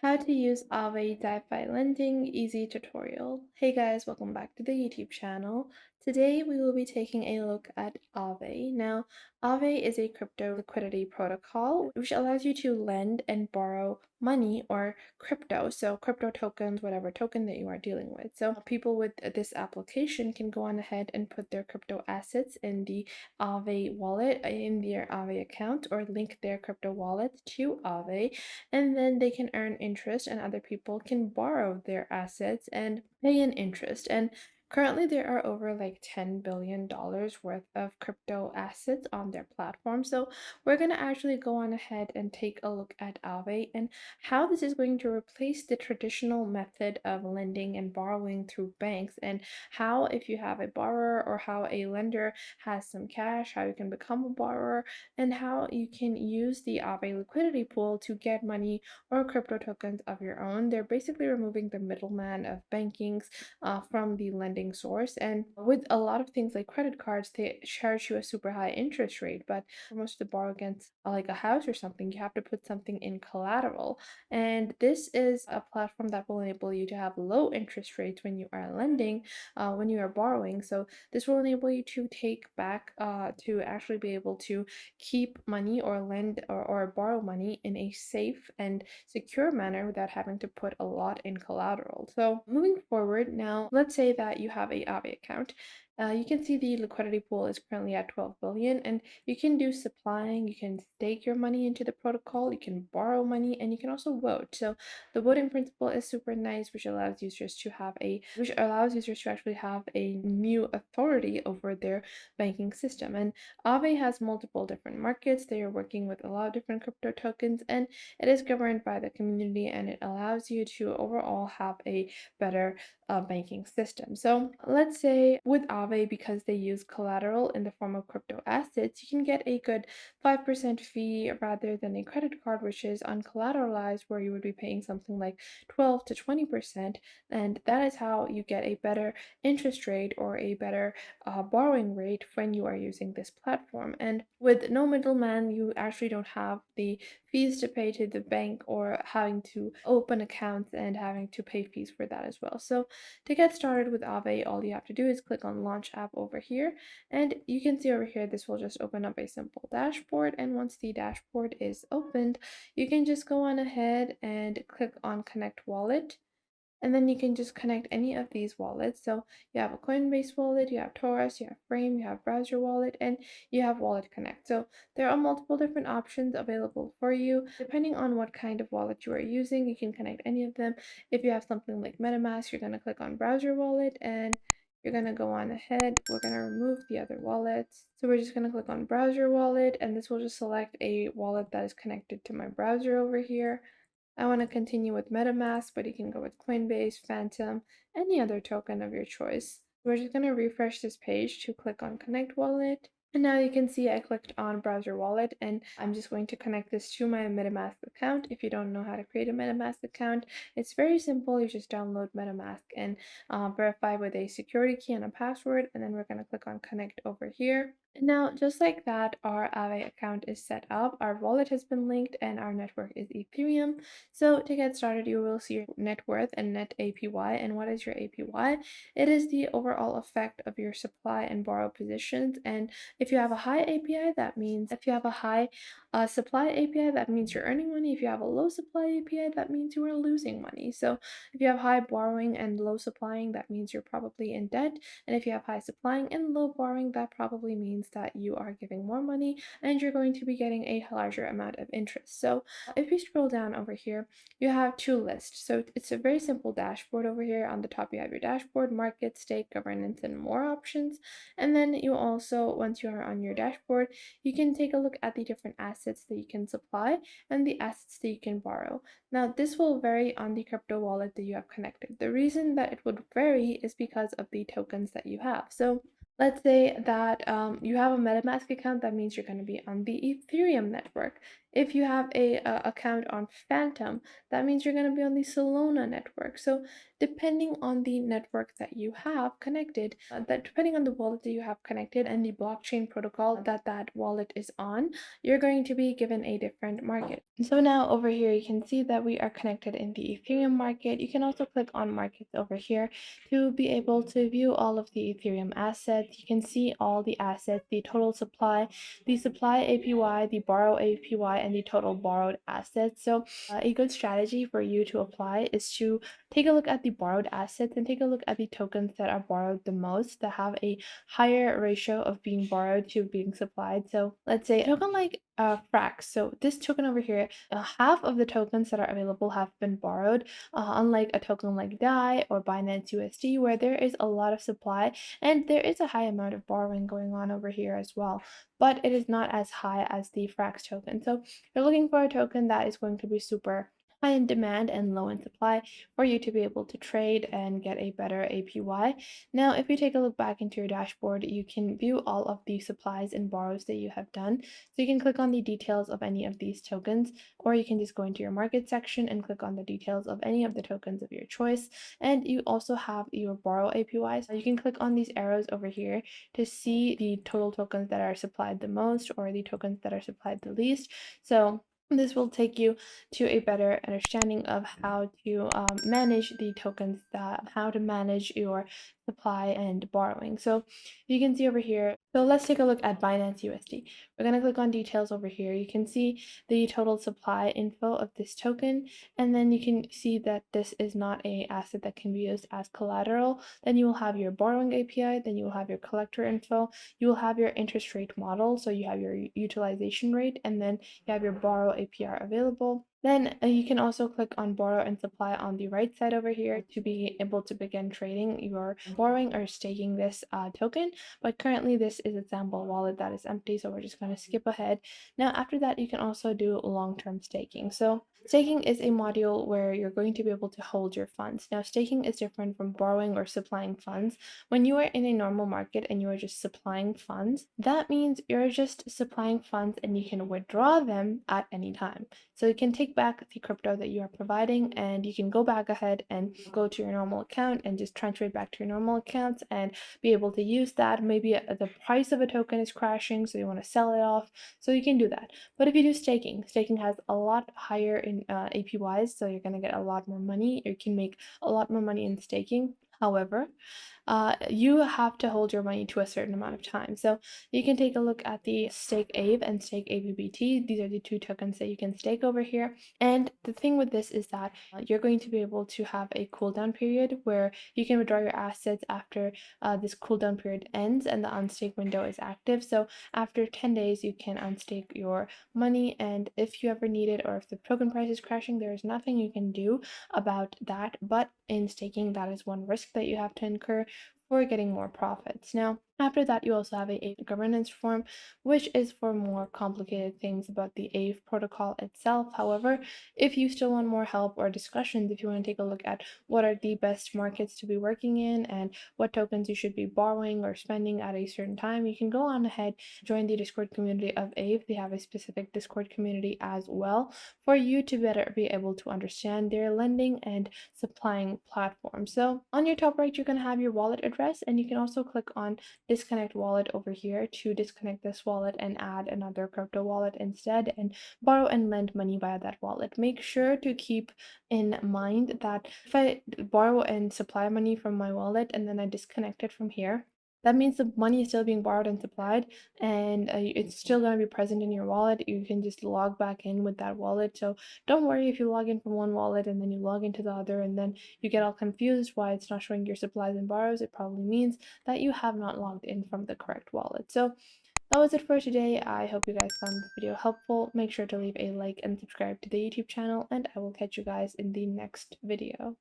How to use Aave DeFi lending easy tutorial. Hey guys, welcome back to the YouTube channel. Today we will be taking a look at Aave. Now, Aave is a crypto liquidity protocol which allows you to lend and borrow money or crypto. So crypto tokens, whatever token that you are dealing with. So people with this application can go on ahead and put their crypto assets in the Aave wallet in their Aave account or link their crypto wallet to Aave, and then they can earn interest and other people can borrow their assets and pay an interest. And currently there are over like $10 billion worth of crypto assets on their platform. So we're going to actually go on ahead and take a look at Aave and how this is going to replace the traditional method of lending and borrowing through banks, and how, if you have a borrower or how a lender has some cash, how you can become a borrower, and how you can use the Aave liquidity pool to get money or crypto tokens of your own. They're basically removing the middleman of bankings from the lending source. And with a lot of things like credit cards, they charge you a super high interest rate, but for most of the borrow against like a house or something, you have to put something in collateral. And this is a platform that will enable you to have low interest rates when you are lending, when you are borrowing. So this will enable you to take back, to actually be able to keep money or lend or borrow money in a safe and secure manner without having to put a lot in collateral. So moving forward now, let's say that you have a Aave account. You can see the liquidity pool is currently at 12 billion, and you can do supplying, you can stake your money into the protocol, you can borrow money, and you can also vote. So the voting principle is super nice, which allows users to actually have a new authority over their banking system. And Aave has multiple different markets. They are working with a lot of different crypto tokens, and it is governed by the community, and it allows you to overall have a better banking system. So let's say with Aave, because they use collateral in the form of crypto assets, you can get a good 5% fee rather than a credit card, which is uncollateralized, where you would be paying something like 12 to 20%. And that is how you get a better interest rate or a better borrowing rate when you are using this platform. And with no middleman, you actually don't have the fees to pay to the bank or having to open accounts and having to pay fees for that as well. So to get started with Aave, all you have to do is click on Launch App over here, and you can see over here this will just open up a simple dashboard. And once the dashboard is opened, you can just go on ahead and click on Connect Wallet, and then you can just connect any of these wallets. So you have a Coinbase wallet, you have Taurus, you have Frame, you have Browser Wallet, and you have Wallet Connect. So there are multiple different options available for you. Depending on what kind of wallet you are using, you can connect any of them. If you have something like MetaMask, you're going to click on Browser Wallet, and you're going to go on ahead. We're going to remove the other wallets. So we're just going to click on Browser Wallet, and this will just select a wallet that is connected to my browser over here. I want to continue with MetaMask, but you can go with Coinbase, Phantom, any other token of your choice. We're just going to refresh this page to click on Connect Wallet. And now you can see I clicked on Browser Wallet, and I'm just going to connect this to my MetaMask account. If you don't know how to create a MetaMask account, it's very simple. You just download MetaMask and verify with a security key and a password, and then we're going to click on Connect over here. And now, just like that, our Aave account is set up, our wallet has been linked, and our network is Ethereum. So to get started, you will see your net worth and net APY. And what is your APY? It is the overall effect of your supply and borrow positions. And if you have a high API, that means if you have a high supply API, that means you're earning money. If you have a low supply API, that means you are losing money. So if you have high borrowing and low supplying, that means you're probably in debt. And if you have high supplying and low borrowing, that probably means that you are giving more money and you're going to be getting a larger amount of interest. So if we scroll down over here, you have two lists. So it's a very simple dashboard over here. On the top, you have your dashboard, market, stake, governance, and more options. And then you also, once you are on your dashboard, you can take a look at the different assets that you can supply and the assets that you can borrow. Now, this will vary on the crypto wallet that you have connected. The reason that it would vary is because of the tokens that you have. So let's say that you have a MetaMask account, that means you're going to be on the Ethereum network. If you have a account on Phantom, that means you're going to be on the Solana network. So depending on the network that you have connected, that depending on the wallet that you have connected and the blockchain protocol that that wallet is on, you're going to be given a different market. So now over here, you can see that we are connected in the Ethereum market. You can also click on markets over here to be able to view all of the Ethereum assets. You can see all the assets, the total supply, the supply APY, the borrow APY, and the total borrowed assets. So a good strategy for you to apply is to take a look at the borrowed assets and take a look at the tokens that are borrowed the most, that have a higher ratio of being borrowed to being supplied. So let's say a token like Frax. So this token over here, half of the tokens that are available have been borrowed, unlike a token like DAI or Binance USD, where there is a lot of supply and there is a high amount of borrowing going on over here as well, but it is not as high as the Frax token. So you're looking for a token that is going to be super high in demand and low in supply for you to be able to trade and get a better APY. Now, if you take a look back into your dashboard, you can view all of the supplies and borrows that you have done. So you can click on the details of any of these tokens, or you can just go into your market section and click on the details of any of the tokens of your choice. And you also have your borrow APYs. You can click on these arrows over here to see the total tokens that are supplied the most or the tokens that are supplied the least. So this will take you to a better understanding of how to manage the tokens, how to manage your supply and borrowing. So you can see over here, so let's take a look at Binance USD. We're going to click on details over here. You can see the total supply info of this token, and then you can see that this is not a asset that can be used as collateral. Then you will have your borrowing API, then you will have your collector info, you will have your interest rate model, so you have your utilization rate, and then you have your borrow APR available. Then you can also click on borrow and supply on the right side over here to be able to begin trading your borrowing or staking this token. But currently this is a sample wallet that is empty, so we're just going to skip ahead. Now after that, you can also do long-term staking. So staking is a module where you're going to be able to hold your funds. Now staking is different from borrowing or supplying funds. When you are in a normal market and you are just supplying funds, that means you're just supplying funds and you can withdraw them at any time. So you can take back the crypto that you are providing and you can go back ahead and go to your normal account and just transfer it back to your normal accounts and be able to use that. Maybe the price of a token is crashing, so you want to sell it off, so you can do that. But if you do staking, staking has a lot higher in APYs, so you're going to get a lot more money. You can make a lot more money in staking. However, you have to hold your money to a certain amount of time. So you can take a look at the stake Aave and stake AVBT. These are the two tokens that you can stake over here. And the thing with this is that you're going to be able to have a cooldown period where you can withdraw your assets after this cooldown period ends and the unstake window is active. So after 10 days, you can unstake your money. And if you ever need it or if the token price is crashing, there is nothing you can do about that. But in staking, that is one risk that you have to incur for getting more profits. Now, after that, you also have a governance form, which is for more complicated things about the Aave protocol itself. However, if you still want more help or discussions, if you want to take a look at what are the best markets to be working in and what tokens you should be borrowing or spending at a certain time, you can go on ahead, join the Discord community of Aave. They have a specific Discord community as well for you to better be able to understand their lending and supplying platform. So on your top right, you're going to have your wallet address, and you can also click on disconnect wallet over here to disconnect this wallet and add another crypto wallet instead and borrow and lend money via that wallet. Make sure to keep in mind that if I borrow and supply money from my wallet and then I disconnect it from here, that means the money is still being borrowed and supplied, and it's still going to be present in your wallet. You can just log back in with that wallet. So don't worry if you log in from one wallet and then you log into the other and then you get all confused why it's not showing your supplies and borrows. It probably means that you have not logged in from the correct wallet. So that was it for today. I hope you guys found this video helpful. Make sure to leave a like and subscribe to the YouTube channel, and I will catch you guys in the next video.